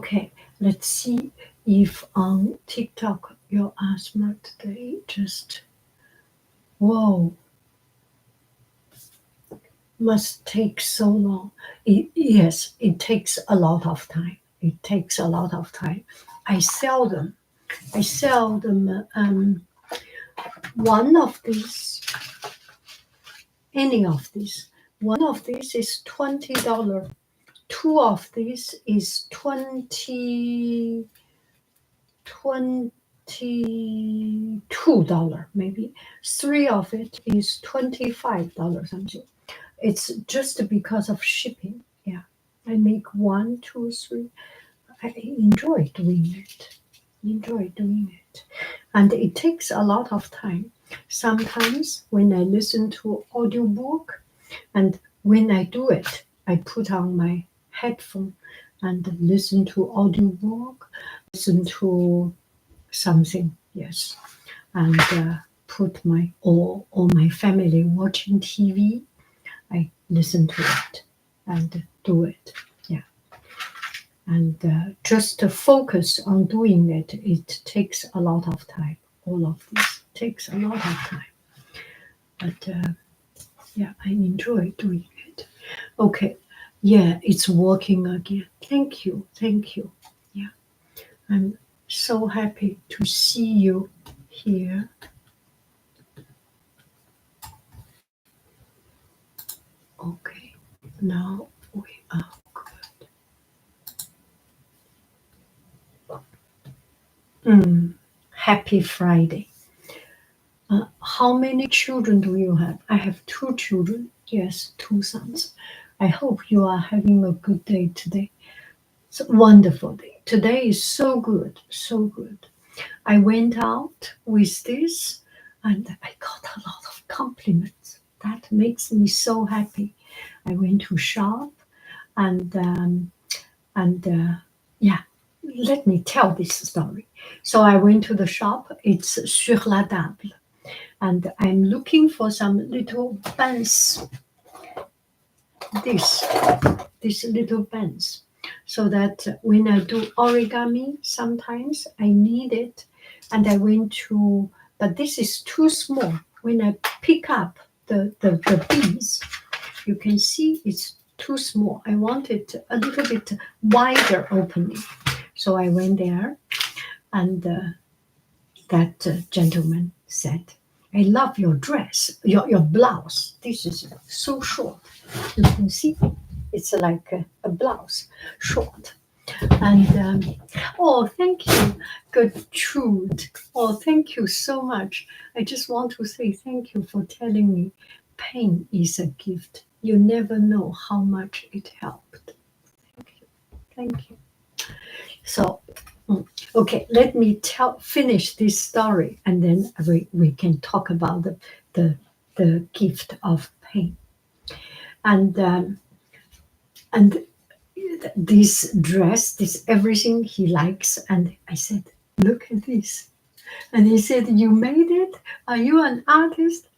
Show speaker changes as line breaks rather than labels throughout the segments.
Okay, let's see if on TikTok your asthma today just, whoa, must take so long. Yes, it takes a lot of time. It takes a lot of time. I seldom, one of these, any of these. One of these is $20. Two of these is $22 maybe. Three of it is $25 something. It's just because of shipping. Yeah, I make 1, 2, 3. I enjoy doing it. And it takes a lot of time. Sometimes when I listen to audiobook, and when I do it, I put on my headphone and listen to audiobook, listen to something, yes, and put my all my family watching TV. I listen to it and do it, yeah. And just to focus on doing it, it takes a lot of time. All of this takes a lot of time, but yeah, I enjoy doing it. Okay, yeah, it's working again. Thank you. Yeah, I'm so happy to see you here. Okay, now we are good. Happy Friday. How many children do you have? I have 2 children. Yes, 2 sons. I hope you are having a good day today. It's a wonderful day. Today is so good, so good. I went out with this and I got a lot of compliments. That makes me so happy. I went to shop and yeah, let me tell this story. So I went to the shop. It's sur la table, and I'm looking for some little pens. This little pens, so that when I do origami, sometimes I need it, and I went to. But this is too small. When I pick up the beads, you can see it's too small. I wanted a little bit wider opening. So I went there, and that gentleman said, I love your dress, your blouse. This is so short. You can see it's like a blouse, short. And oh, thank you, Gertrude. Oh, thank you so much. I just want to say thank you for telling me pain is a gift. You never know how much it helped. Thank you. So, okay, let me finish this story, and then we can talk about the gift of pain. And this dress, this everything he likes, and I said, look at this. And he said, you made it? Are you an artist?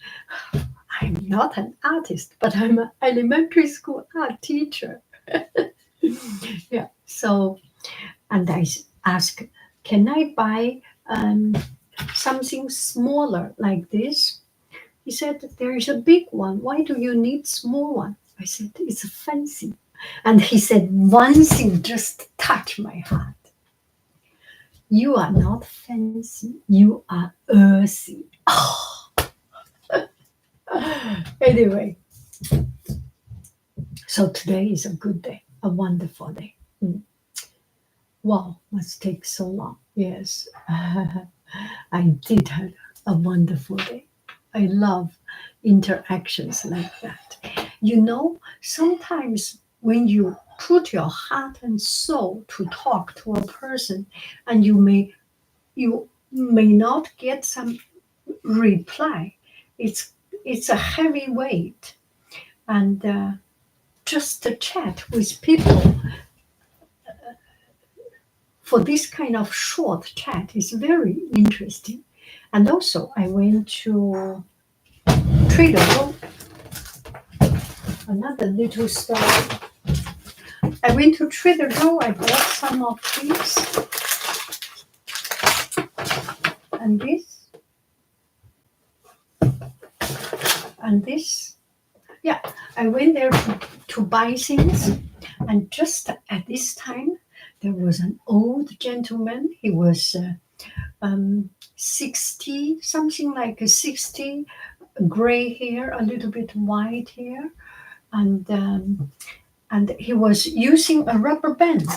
I'm not an artist, but I'm an elementary school art teacher. Yeah, so, and I asked, can I buy something smaller like this? He said, there is a big one. Why do you need small one? I said, it's fancy. And he said, one thing just touched my heart. You are not fancy, you are earthy. Oh. Anyway, so today is a good day, a wonderful day. Wow, must take so long. Yes, I did have a wonderful day. I love interactions like that. You know, sometimes when you put your heart and soul to talk to a person, and you may not get some reply, it's a heavy weight, and just to chat with people for this kind of short chat is very interesting. And also I went to Trader Joe. Another little story. I went to Trader Joe. I bought some of these and this and this. Yeah, I went there to buy things, and just at this time, there was an old gentleman. He was 60, something like a 60, gray hair, a little bit white hair, and he was using a rubber band,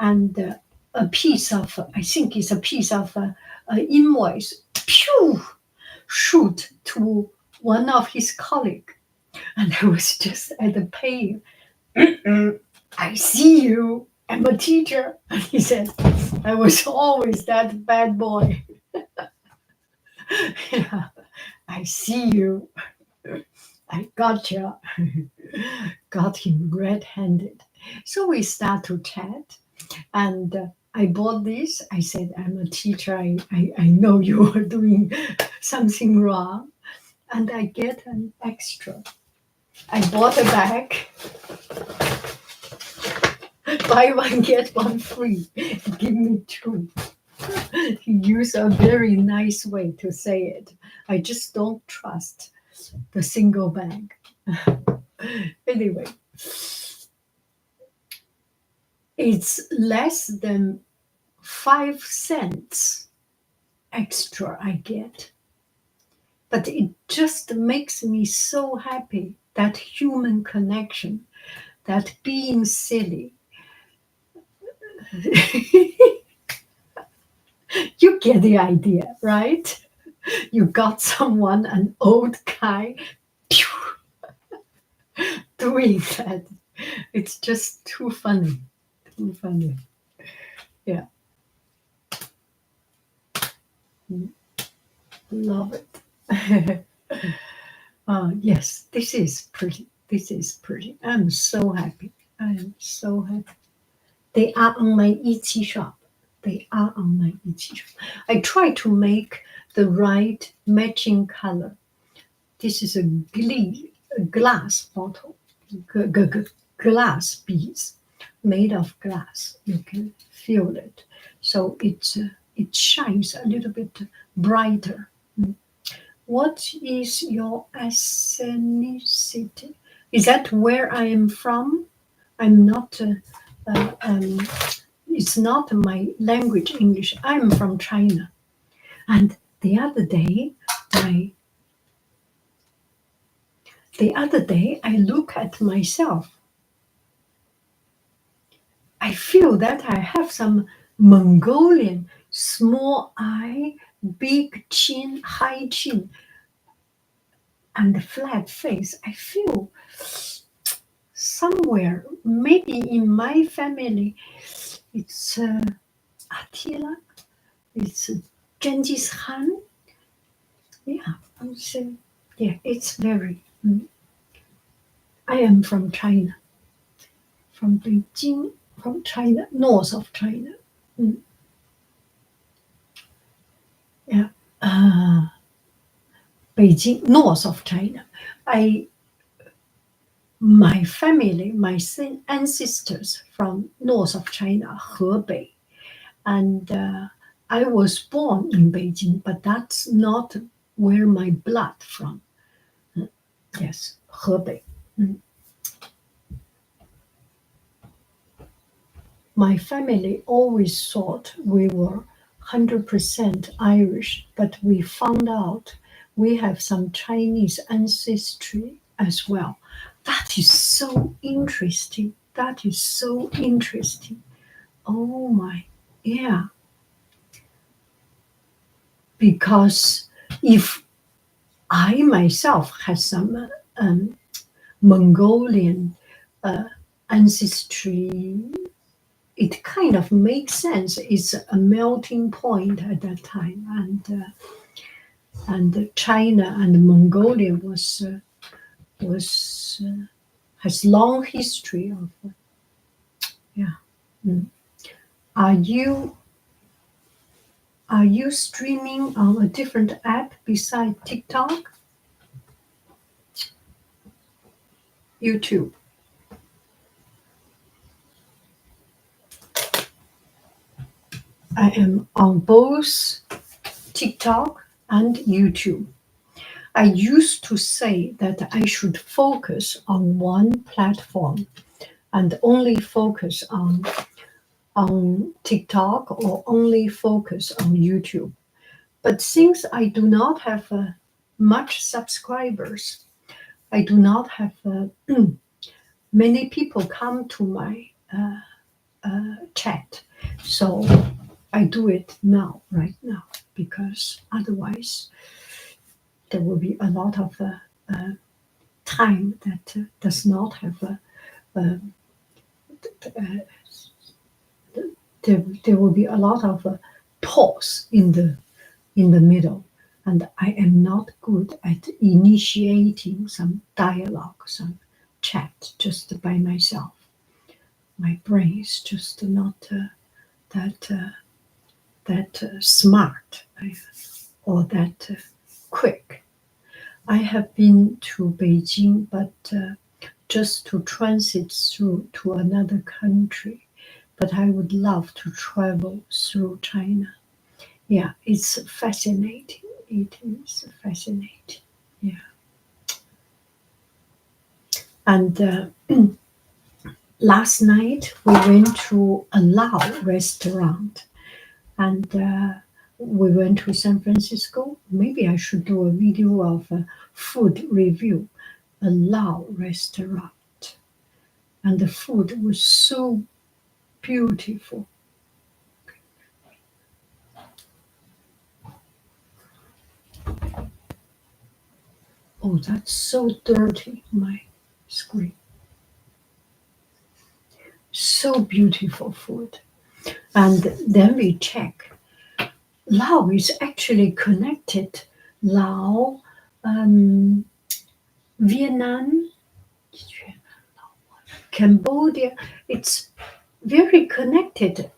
and a piece of, I think it's a piece of invoice, pew, shoot to one of his colleagues. And I was just at the pay. I see you. I'm a teacher. And he said, I was always that bad boy. Yeah, I see you. I gotcha. Got him red-handed. So we start to chat, and I bought this. I said, I'm a teacher. I know you are doing something wrong. And I get an extra. I bought a bag. Buy one, get one free. Give me two. He used a very nice way to say it. I just don't trust the single bag. Anyway, it's less than 5 cents extra I get. But it just makes me so happy, that human connection, that being silly. You get the idea, right? You got someone, an old guy, doing that. It's just too funny. Too funny. Yeah. Love it. Yes, this is pretty. This is pretty. I'm so happy. I am so happy. They are on my Etsy shop. They are on my Etsy shop. I try to make the right matching color. This is a glass bottle, glass beads made of glass. You can feel it. So it shines a little bit brighter. What is your ethnicity? Is that where I am from? I'm not, it's not my language, English. I'm from China. And the other day, I look at myself. I feel that I have some Mongolian small eye, big chin, high chin, and flat face. I feel somewhere, maybe in my family, it's Attila, it's Genghis Khan. Yeah, I would say, yeah, it's very. I am from China, from Beijing, from China, north of China. Yeah, Beijing, north of China. My family, my ancestors from north of China, Hebei, and I was born in Beijing, but that's not where my blood from. Yes, Hebei. My family always thought we were 100% Irish, but we found out we have some Chinese ancestry as well. That is so interesting. That is so interesting. Oh my, yeah. Because if I myself had some Mongolian ancestry, it kind of makes sense. It's a melting point at that time, and China and Mongolia has long history of yeah. Are you streaming on a different app beside TikTok? YouTube. I am on both TikTok and YouTube. I used to say that I should focus on one platform and only focus on TikTok or only focus on YouTube. But since I do not have much subscribers, I do not have many people come to my chat. So I do it now, right now, because otherwise there will be a lot of time that does not have there will be a lot of pause in the middle, and I am not good at initiating some dialogue, some chat just by myself. My brain is just not that smart or that quick. I have been to Beijing, but just to transit through to another country. But I would love to travel through China. Yeah, it's fascinating. It is fascinating. Yeah. And last night we went to a Lao restaurant, and we went to San Francisco. Maybe I should do a video of a food review, a Lao restaurant. And the food was so beautiful. Oh, that's so dirty, my screen. So beautiful food. And then we check. Lao is actually connected. Lao, Vietnam, Cambodia. It's very connected.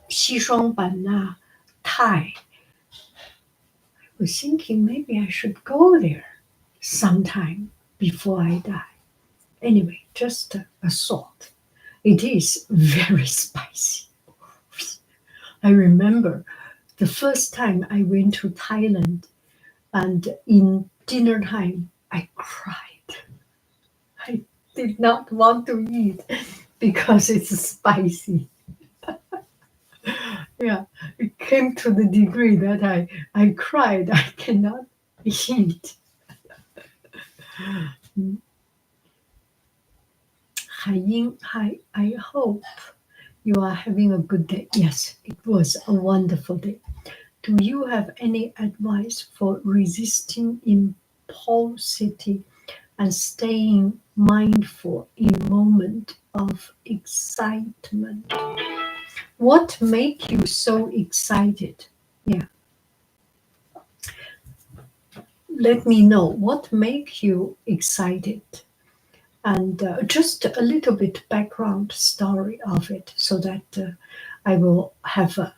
Xishuangban, Thai. I was thinking maybe I should go there sometime before I die. Anyway, just a thought. It is very spicy. I remember the first time I went to Thailand, and in dinner time, I cried. I did not want to eat because it's spicy. Yeah, it came to the degree that I cried. I cannot eat. Haiying, hi, I hope you are having a good day. Yes, it was a wonderful day. Do you have any advice for resisting impulsivity and staying mindful in moment of excitement? What make you so excited? Yeah, let me know what make you excited, and just a little bit background story of it, so that I will have a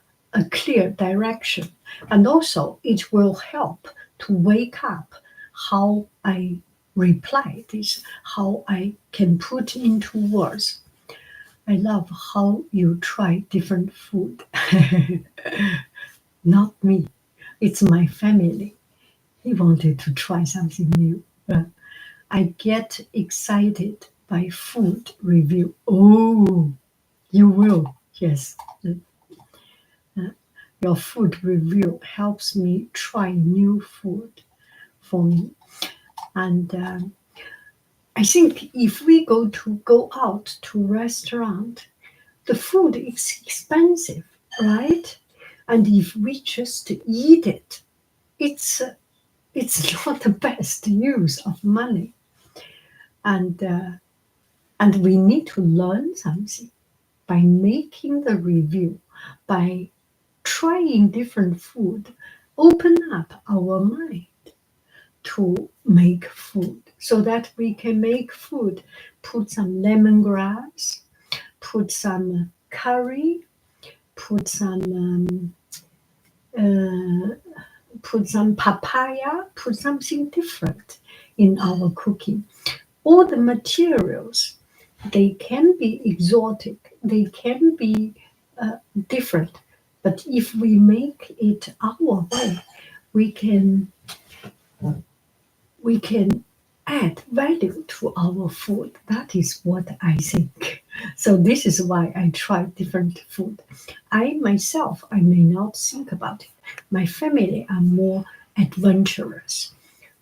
clear direction, and also it will help to wake up how I reply this, how I can put into words. I love how you try different food. Not me, it's my family. He wanted to try something new. I get excited by food review. Oh, you will, yes. Your food review helps me try new food for me. And I think if we go out to restaurant, the food is expensive, right? And if we just eat it, it's not the best use of money. And we need to learn something by making the review, by trying different food, open up our mind to make food so that we can make food, put some lemongrass, put some curry, put some papaya, put something different in our cooking. all the materials, they can be exotic, they can be different, but if we make it our way, we can add value to our food. That is what I think. So this is why I try different food. I myself, I may not think about it. My family are more adventurous.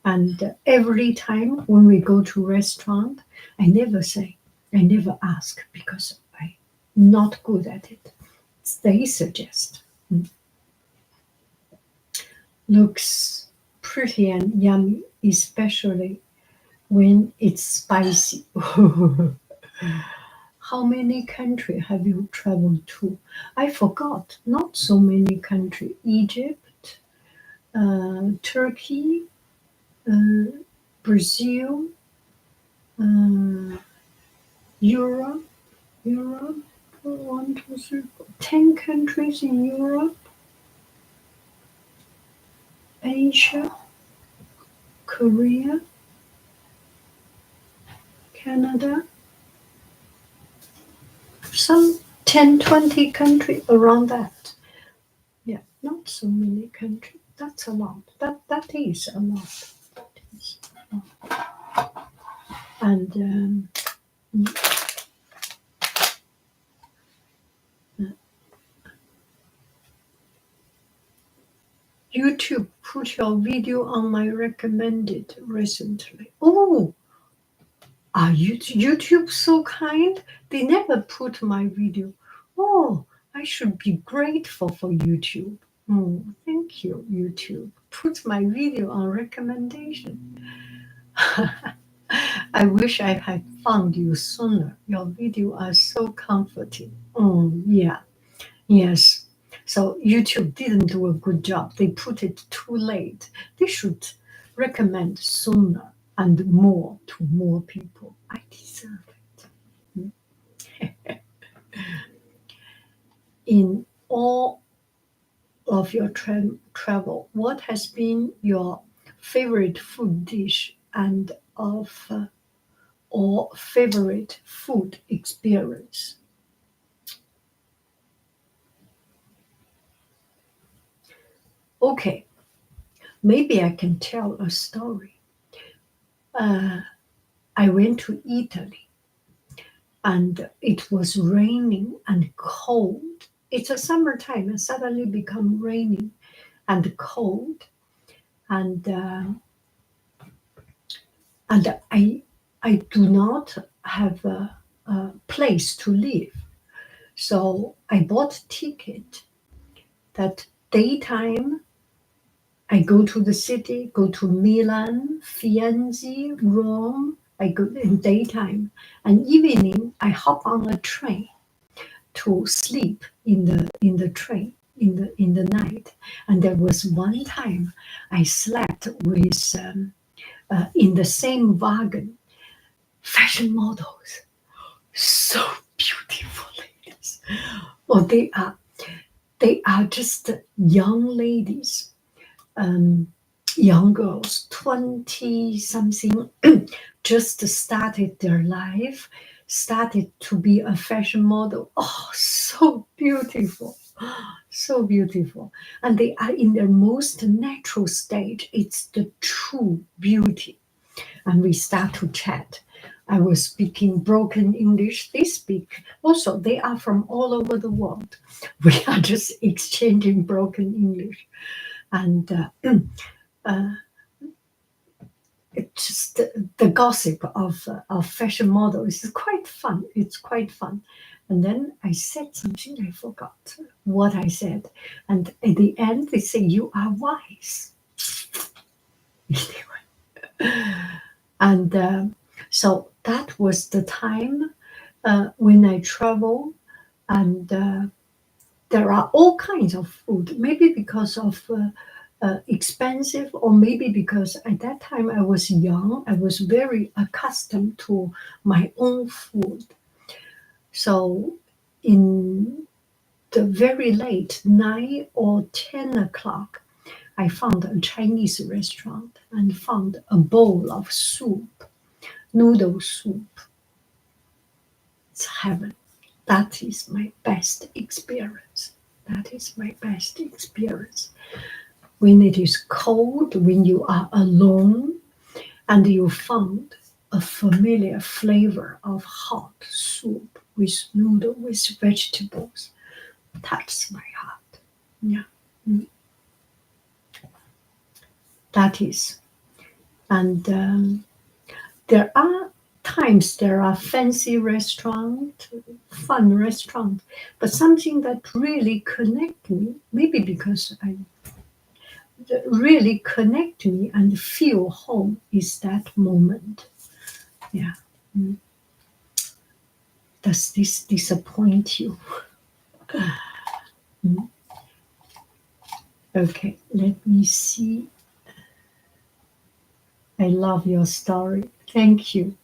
And every time when we go to restaurant, I never ask because I'm not good at it. They suggest. Looks pretty and yummy, especially when it's spicy. How many countries have you traveled to? I forgot. Not so many countries. Egypt, Turkey, Brazil, Europe, Europe, 1, 2, 3, 4, 10 countries in Europe, Asia, Korea, Canada, some 10, 20 countries around that. Yeah, not so many countries. That's a lot. That is a lot. That is a lot. And YouTube put your video on my recommended recently. Oh, are YouTube so kind? They never put my video. Oh, I should be grateful for YouTube. Oh, thank you, YouTube. Put my video on recommendation. I wish I had found you sooner. Your video are so comforting. Oh, yeah. Yes. So YouTube didn't do a good job. They put it too late. They should recommend sooner and more to more people. I deserve it. In all of your travel, what has been your favorite food dish and of or favorite food experience? Okay, maybe I can tell a story. I went to Italy and it was raining and cold. It's a summertime and suddenly become raining and cold. And I do not have a place to live. So I bought a ticket that daytime I go to the city, go to Milan, Firenze, Rome. I go in daytime, and evening I hop on a train to sleep in the train in the night. And there was one time I slept with in the same wagon fashion models, so beautiful ladies. Oh, they are just young ladies. Young girls, 20 something, just started their life, started to be a fashion model. Oh, so beautiful, so beautiful. And they are in their most natural stage. It's the true beauty. And we start to chat. I was speaking broken English. They speak also, they are from all over the world. We are just exchanging broken English. And it's just the gossip of fashion models is quite fun. It's quite fun. And then I said something, I forgot what I said. And at the end, they say, "You are wise." And so that was the time when I travel, and there are all kinds of food. Maybe because of expensive, or maybe because at that time I was young, I was very accustomed to my own food. So in the very late 9 or 10 o'clock, I found a Chinese restaurant and found a bowl of soup. noodle soup. It's heaven. That is my best experience. That is my best experience. When it is cold, when you are alone, and you found a familiar flavor of hot soup with noodle, with vegetables, touches my heart. Yeah. That is. And there are times there are fancy restaurant, fun restaurant, but something that really connect me, maybe because I really connect me and feel home is that moment. Yeah. Does this disappoint you? Okay, let me see. I love your story. Thank you.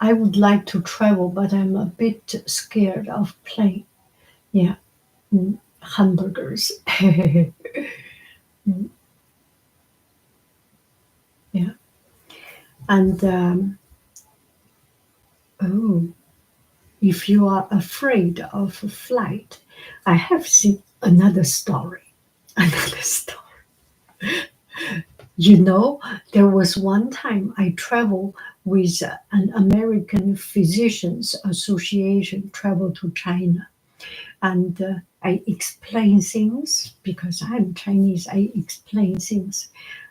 I would like to travel, but I'm a bit scared of plane. Yeah, hamburgers. Yeah, and oh, if you are afraid of a flight, I have seen another story. Another story. You know, there was one time I traveled with an American Physicians Association, travel to China, and I explain things because I'm Chinese. I explain things,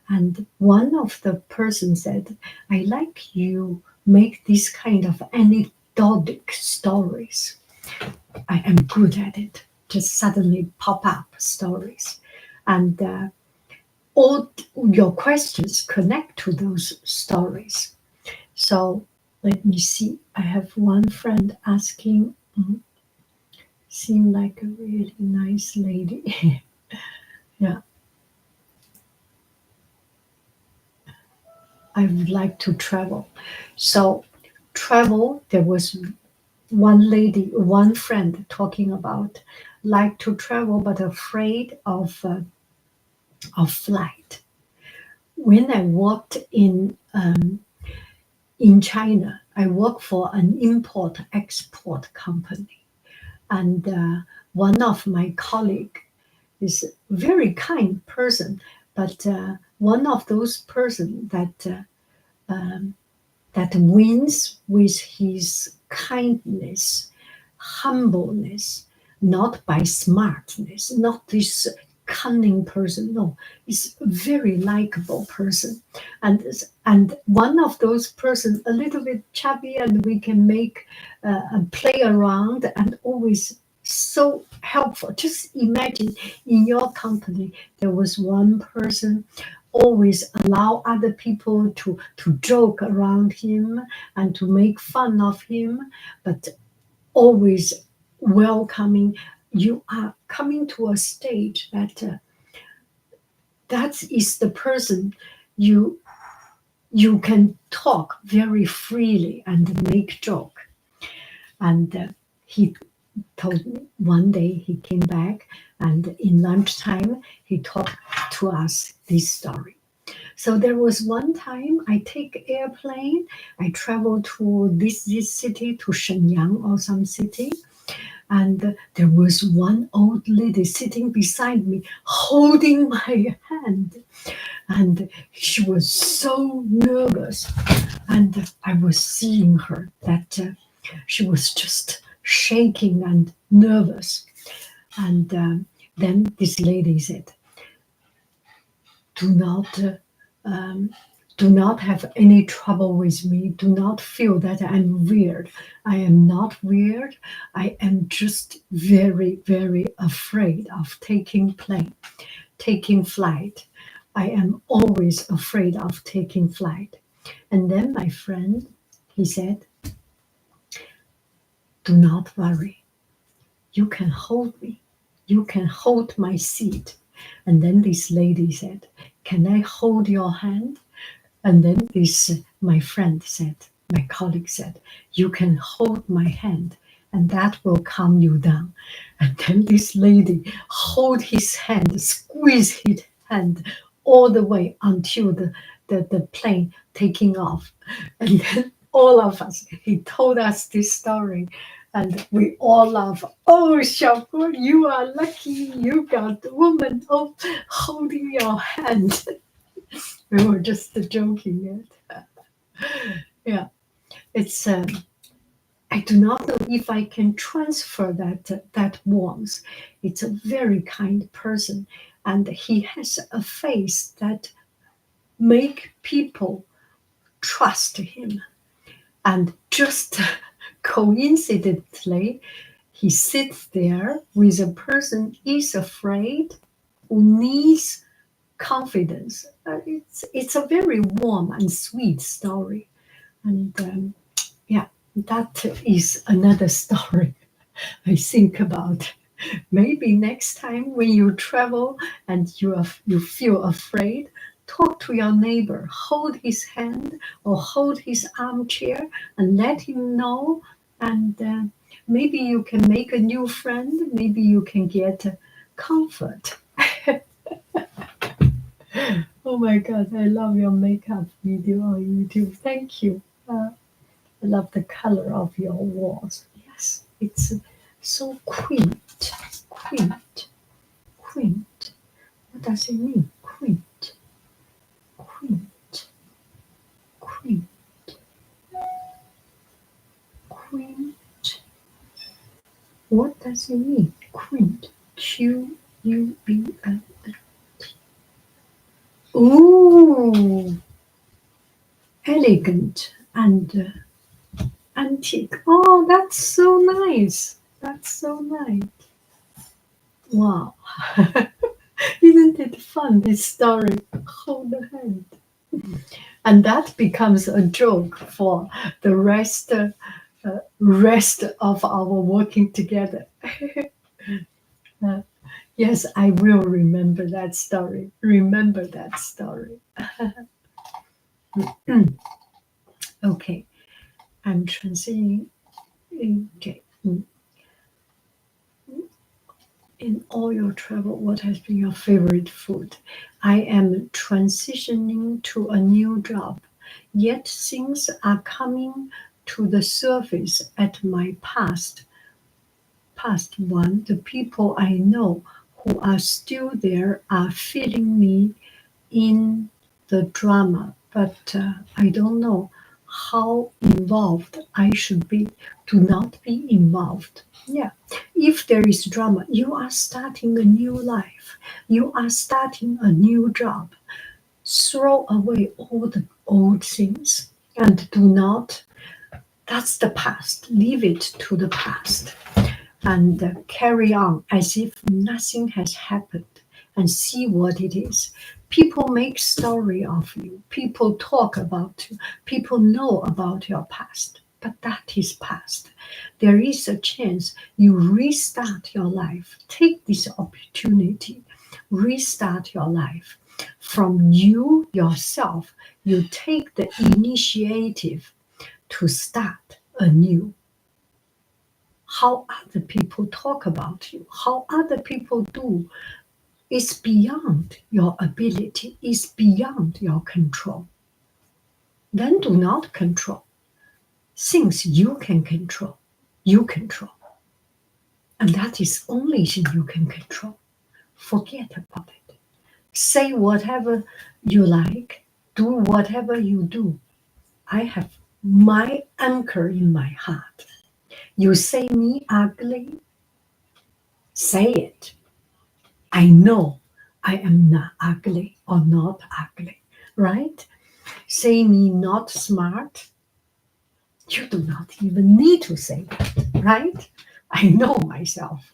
and one of the persons said, "I like you make this kind of anecdotic stories. I am good at it. Just suddenly pop up stories, and." All your questions connect to those stories. So let me see. I have one friend asking, seemed like a really nice lady. Yeah, I would like to travel. So travel, there was one lady, one friend talking about like to travel but afraid of flight. When I worked in China, I work for an import-export company, and one of my colleague is a very kind person, but one of those person that wins with his kindness, humbleness, not by smartness, not this cunning person. No, he's a very likable person, and one of those person a little bit chubby, and we can make play around, and always so helpful. Just imagine in your company there was one person always allow other people to joke around him and to make fun of him, but always welcoming. You are coming to a stage that is the person you can talk very freely and make joke. And he told me one day he came back, and in lunchtime he talked to us this story. So there was one time I take airplane, I travel to this city, to Shenyang or some city, and there was one old lady sitting beside me, holding my hand, and she was so nervous, and I was seeing her that she was just shaking and nervous, and then this lady said, "Do not." Um, do not have any trouble with me. Do not feel that I'm weird. I am not weird. I am just very, very afraid of taking flight. I am always afraid of taking flight. And then my friend, he said, do not worry. You can hold me. You can hold my seat. And then this lady said, can I hold your hand? And then my friend said, my colleague said, you can hold my hand and that will calm you down. And then this lady hold his hand, squeeze his hand all the way until the plane taking off. And then all of us, he told us this story. And we all laugh. Oh, Xiaoguo, you are lucky. You got the woman holding your hand. We were just joking it. Yeah, it's. I do not know if I can transfer that warmth. It's a very kind person, and he has a face that make people trust him. And just coincidentally, he sits there with a person is afraid, who needs confidence. It's a very warm and sweet story, and yeah, that is another story I think about. Maybe next time when you travel and you feel afraid, talk to your neighbor, hold his hand or hold his armchair and let him know. And maybe you can make a new friend. Maybe you can get comfort. Oh my God, I love your makeup video on YouTube. Thank you. I love the color of your walls. Yes, it's so quaint. Quaint. Quaint. What does it mean? Quaint. Quaint. Quaint. Quaint. What does it mean? Quaint. Quint. Ooh, elegant and antique. Oh, that's so nice. That's so nice. Wow. Isn't it fun, this story? Hold the hand. And that becomes a joke for the rest of our working together. Uh, yes, I will remember that story. Remember that story. Okay, I'm transitioning. Okay. In all your travel, what has been your favorite food? I am transitioning to a new job, yet things are coming to the surface at my past one. The people I know who are still there are feeling me in the drama, but I don't know how involved I should be. Do not be involved. Yeah, if there is drama, you are starting a new life, you are starting a new job. Throw away all the old things and do not, that's the past, leave it to the past and carry on as if nothing has happened and see what it is. People make story of you. People talk about you. People know about your past, but that is past. There is a chance you restart your life. Take this opportunity, restart your life. From you yourself, you take the initiative to start anew. How other people talk about you, how other people do, is beyond your ability, is beyond your control. Then do not control. Things you can control, you control. And that is only thing you can control. Forget about it. Say whatever you like, do whatever you do. I have my anchor in my heart. You say me ugly, say it. I know I am not ugly or not ugly, right? Say me not smart. You do not even need to say that, right? I know myself.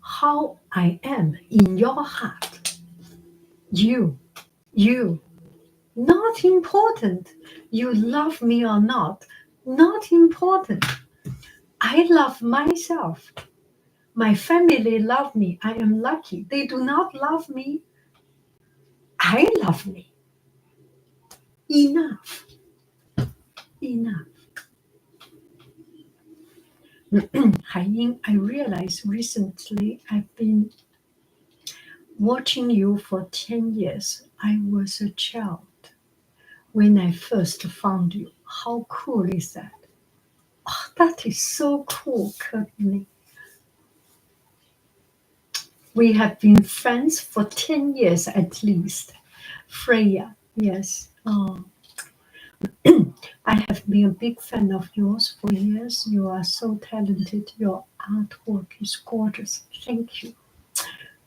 How I am in your heart. You, not important. You love me or not important. I love myself. My family love me. I am lucky. They do not love me. I love me. Enough. Enough. Haiying, I realized recently I've been watching you for 10 years. I was a child when I first found you. How cool is that? Oh, that is so cool, Courtney. We have been friends for 10 years at least. Freya, yes. Oh, I have been a big fan of yours for years. You are so talented. Your artwork is gorgeous. Thank you.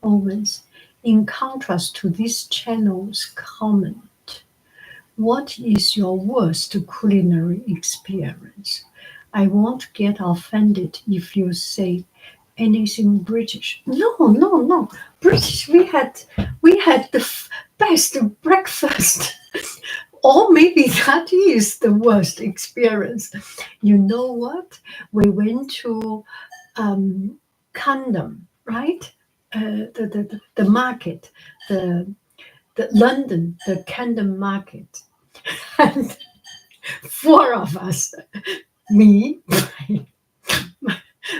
Always. In contrast to this channel's comment, what is your worst culinary experience? I won't get offended if you say anything British. No, no, no. British. We had the best breakfast. Or maybe that is the worst experience. You know what? We went to Camden, right? The market, the London, the Camden market, and four of us, me, my,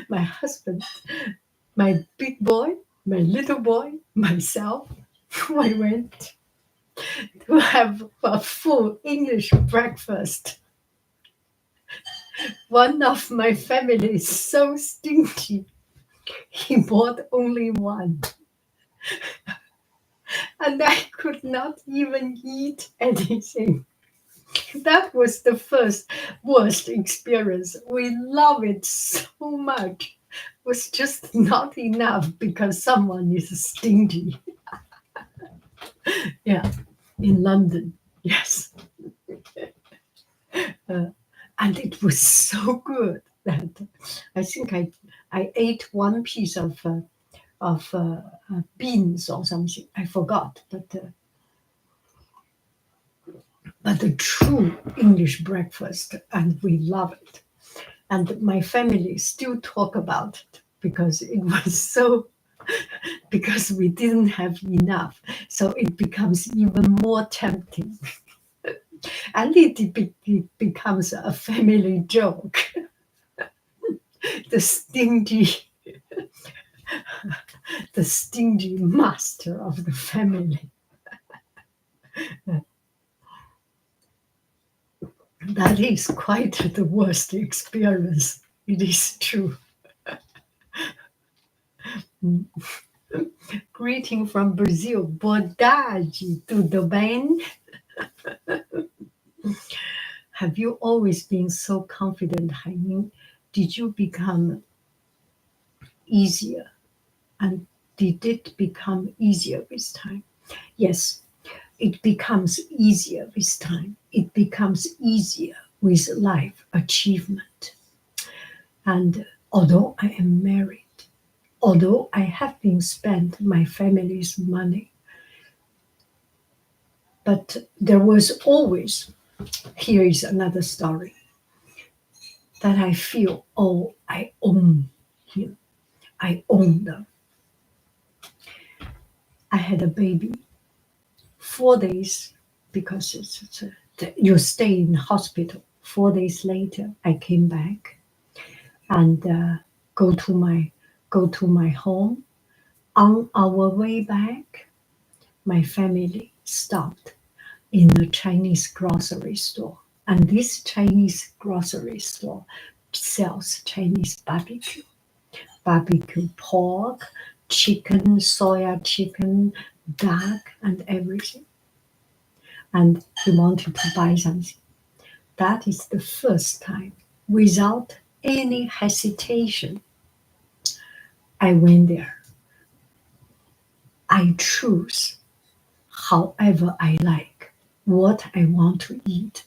my husband, my big boy, my little boy, myself, we went to have a full English breakfast. One of my family is so stingy, he bought only one. And I could not even eat anything. That was the first worst experience. We love it so much. It was just not enough because someone is stingy. Yeah, in London, yes. And it was so good that I think I ate one piece of beans or something. I forgot, but the true English breakfast, and we love it. And my family still talk about it because it was so, because we didn't have enough. So it becomes even more tempting. And it becomes a family joke. The stingy, the stingy master of the family. That is quite the worst experience. It is true. Greeting from Brazil. Boa tarde, tudo bem? Have you always been so confident, Haiying? Did you become easier? And did it become easier with time? Yes, it becomes easier with time. It becomes easier with life achievement. And although I am married, although I have been spent my family's money, but there was always, here is another story, that I feel, oh, I own him. I own them. I had a baby 4 days because you stay in hospital. 4 days later, I came back and go to my home. On our way back, my family stopped in a Chinese grocery store, and this Chinese grocery store sells Chinese barbecue pork, chicken, soya chicken, duck, and everything. And he wanted to buy something. That is the first time, without any hesitation, I went there. I choose however I like, what I want to eat,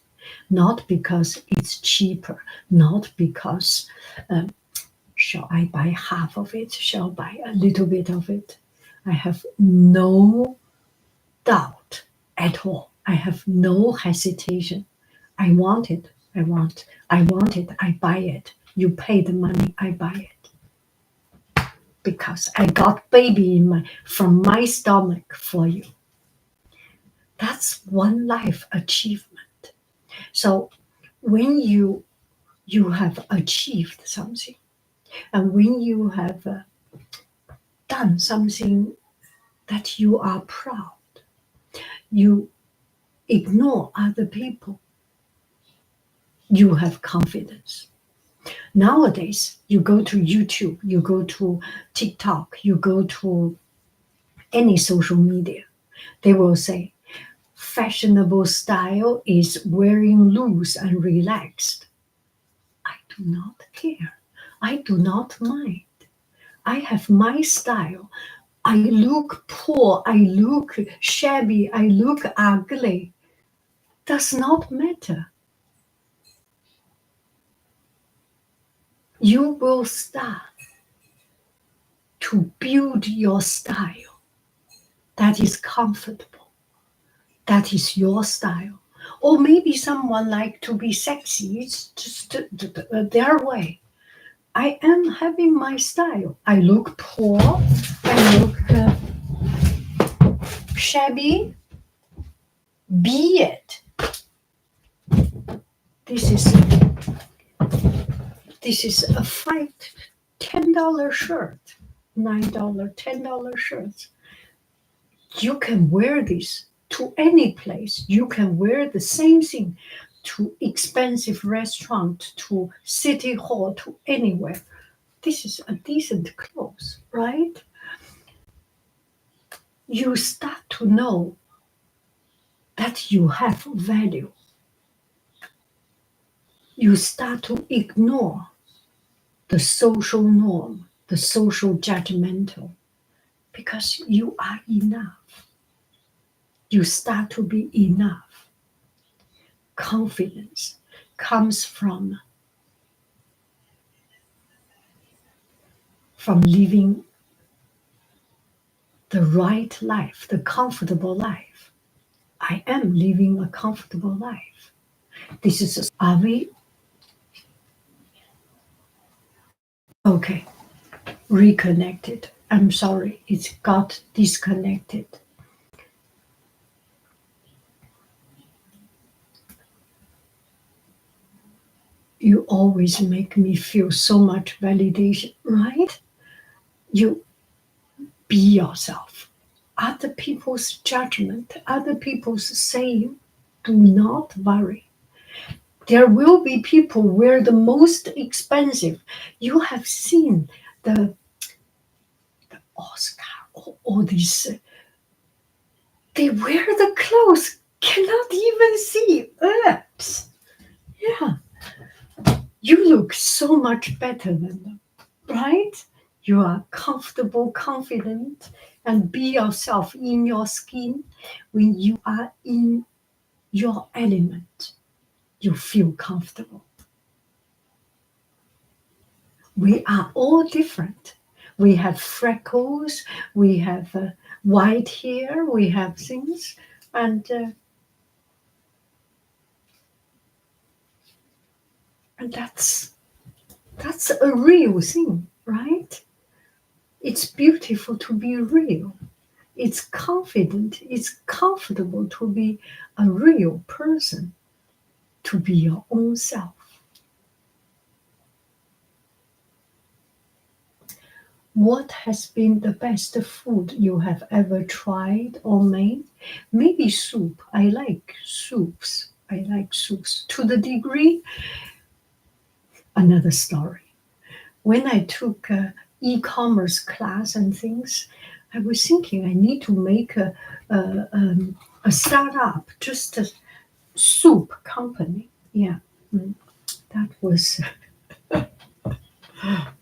not because it's cheaper, not because shall I buy half of it, shall I buy a little bit of it. I have no doubt at all. I have no hesitation. I want it. I want it. I buy it. You pay the money. I buy it because I got baby from my stomach for you. That's one life achievement. So when you have achieved something, and when you have done something that you are proud. You ignore other people. You have confidence. Nowadays, you go to YouTube, you go to TikTok, you go to any social media, they will say, fashionable style is wearing loose and relaxed. I do not care. I do not mind. I have my style. I look poor, I look shabby, I look ugly. Does not matter. You will start to build your style that is comfortable. That is your style. Or maybe someone like to be sexy. It's just their way. I am having my style. I look poor. I look shabby. Be it. This is a $10 shirt, $9, $10 shirts. You can wear this to any place. You can wear the same thing to expensive restaurant, to city hall, to anywhere. This is a decent clothes, right? You start to know that you have value. You start to ignore the social norm, the social judgmental, because you are enough. You start to be enough. Confidence comes from living the right life, the comfortable life. I am living a comfortable life. This is are we okay? Reconnected. I'm sorry, it got disconnected. You always make me feel so much validation, right? You be yourself. Other people's judgment, other people's saying, do not worry. There will be people wear the most expensive. You have seen the Oscar, all these. They wear the clothes, cannot even see. Oops. Yeah. You look so much better than them, right? You are comfortable, confident, and be yourself in your skin. When you are in your element, you feel comfortable. We are all different. We have freckles, we have white hair, we have things, and that's a real thing, right? It's beautiful to be real. It's confident, it's comfortable to be a real person, to be your own self. What has been the best food you have ever tried or made? Maybe soup. I like soups. I like soups. To the degree, another story. When I took e-commerce class and things, I was thinking I need to make a startup, just a soup company. Yeah, that was,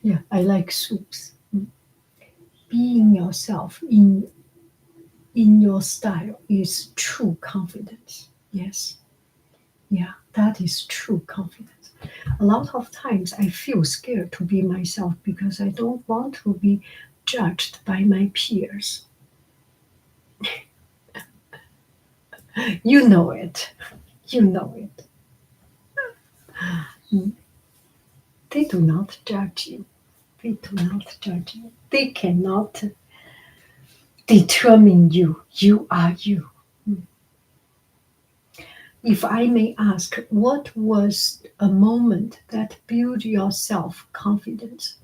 yeah, I like soups. Being yourself in your style is true confidence. Yes, yeah, that is true confidence. A lot of times I feel scared to be myself because I don't want to be judged by my peers. You know it. You know it. They do not judge you. They do not judge you. They cannot determine you. You are you. If I may ask, what was a moment that built your self-confidence?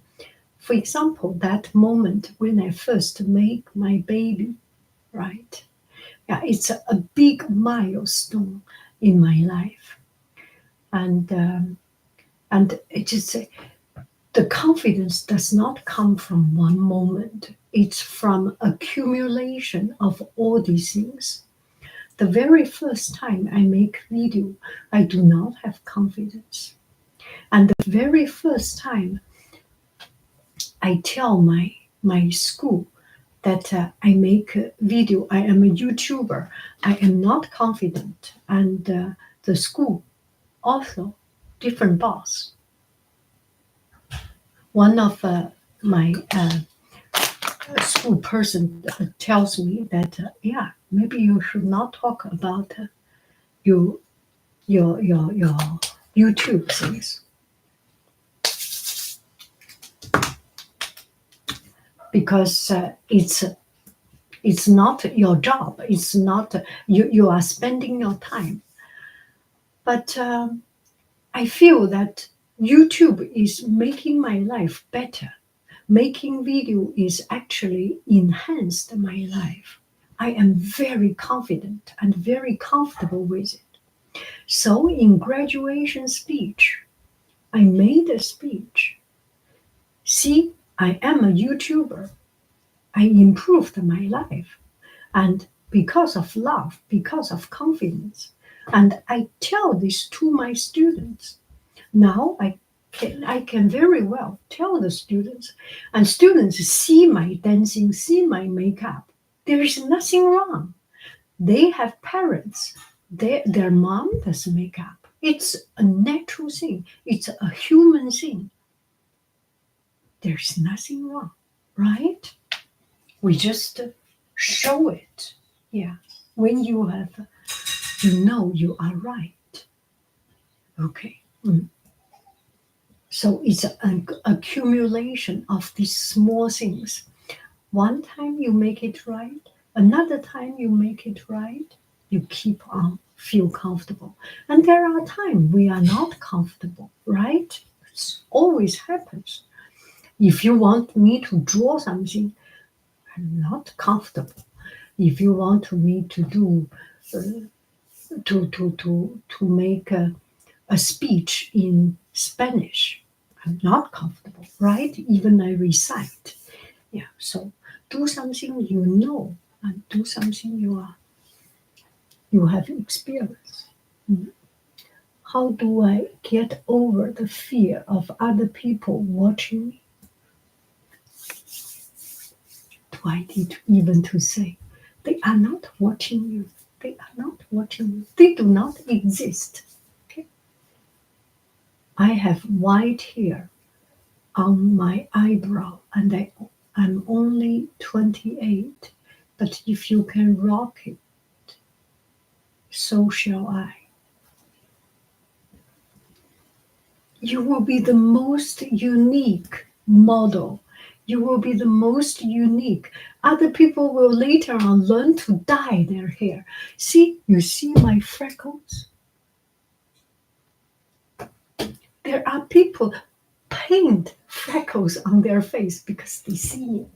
For example, that moment when I first made my baby, right? Yeah, it's a big milestone in my life, and it is the confidence does not come from one moment. It's from accumulation of all these things. The very first time I make video, I do not have confidence. And the very first time I tell my school that I make a video, I am a YouTuber, I am not confident. And the school also, different boss. One of my school person tells me that, yeah, maybe you should not talk about your, your YouTube things because it's not your job. It's not you are spending your time. But I feel that YouTube is making my life better. Making video is actually enhanced my life. I am very confident and very comfortable with it. So in graduation speech, I made a speech. See, I am a YouTuber. I improved my life. And because of love, because of confidence. And I tell this to my students. Now I can very well tell the students, and students see my dancing, see my makeup. There is nothing wrong. They have parents. Their mom does makeup. It's a natural thing. It's a human thing. There's nothing wrong, right? We just show it. Yeah. When you have, you know you are right. Okay. So it's an accumulation of these small things. One time you make it right, another time you make it right, you keep on feel comfortable. And there are times we are not comfortable, right? It always happens. If you want me to draw something, I'm not comfortable. If you want me to do to make a speech in Spanish, I'm not comfortable, right? Even I recite. Yeah, so do something you know and do something you have experience. How do I get over the fear of other people watching me? Do I need even to say, they are not watching you. They are not watching you. They do not exist. Okay? I have white hair on my eyebrow and I'm only 28. But if you can rock it, so shall I. You will be the most unique model. You will be the most unique. Other people will later on learn to dye their hair. See, you see my freckles? There are people paint freckles on their face because they see me.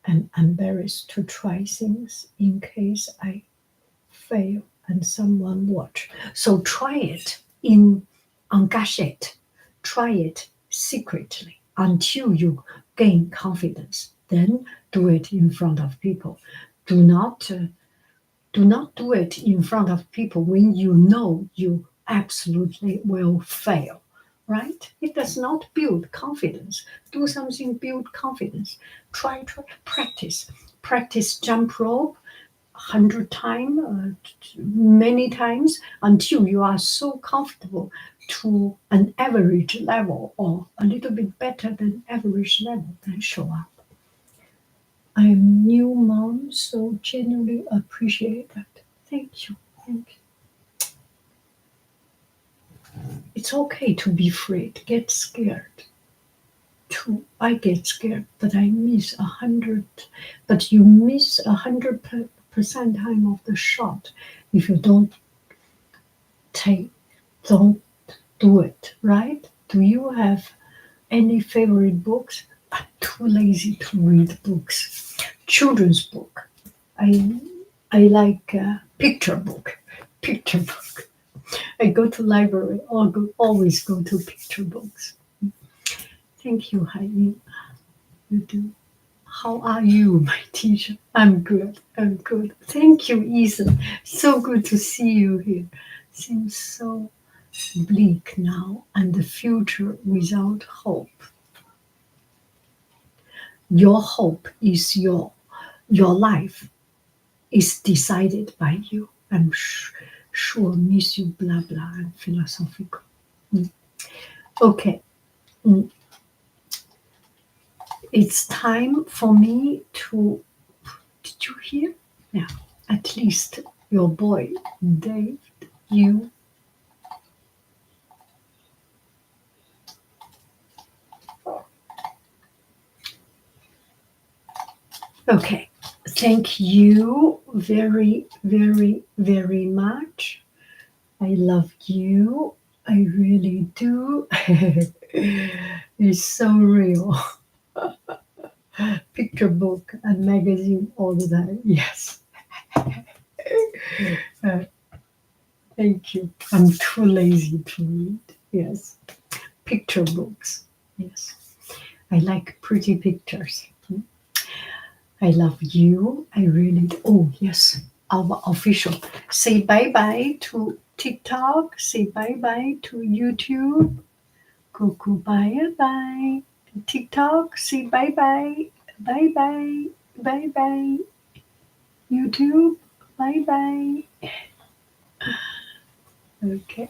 I'm embarrassed to try things in case I fail and someone watch. So try it on cachette. Try it secretly until you gain confidence. Then do it in front of people. Do not do it in front of people when you know you absolutely will fail. Right? It does not build confidence. Do something build confidence. Try practice. Practice jump rope 100 times, many times, until you are so comfortable to an average level or a little bit better than average level, then show up. I'm new mom, so genuinely appreciate that. Thank you. Thank you. It's okay to be afraid, get scared. I get scared, but I miss 100. But you miss 100% time of the shot if you don't do it, right? Do you have any favorite books? I'm too lazy to read books. Children's book. I I like picture book. Picture book. I go to library. Always go to picture books. Thank you, Heidi. You do. How are you, my teacher? I'm good. I'm good. Thank you, Ethan. So good to see you here. Seems so bleak now, and the future without hope. Your hope is your life is decided by you. I'm sure, miss you, blah blah, and philosophical. Okay, mm, it's time for me to. Did you hear? Yeah, at least your boy, Dave, you. Okay, thank you very, very, very much. I love you. I really do. It's so real. Picture book and magazine all the time. Yes. Uh, thank you. I'm too lazy to read. Yes. Picture books. Yes. I like pretty pictures. I love you. I really do. Oh, yes. Our official. Say bye bye to TikTok. Say bye bye to YouTube. Cuckoo bye bye. TikTok. Say bye bye. Bye bye. Bye bye. YouTube. Bye bye. Okay.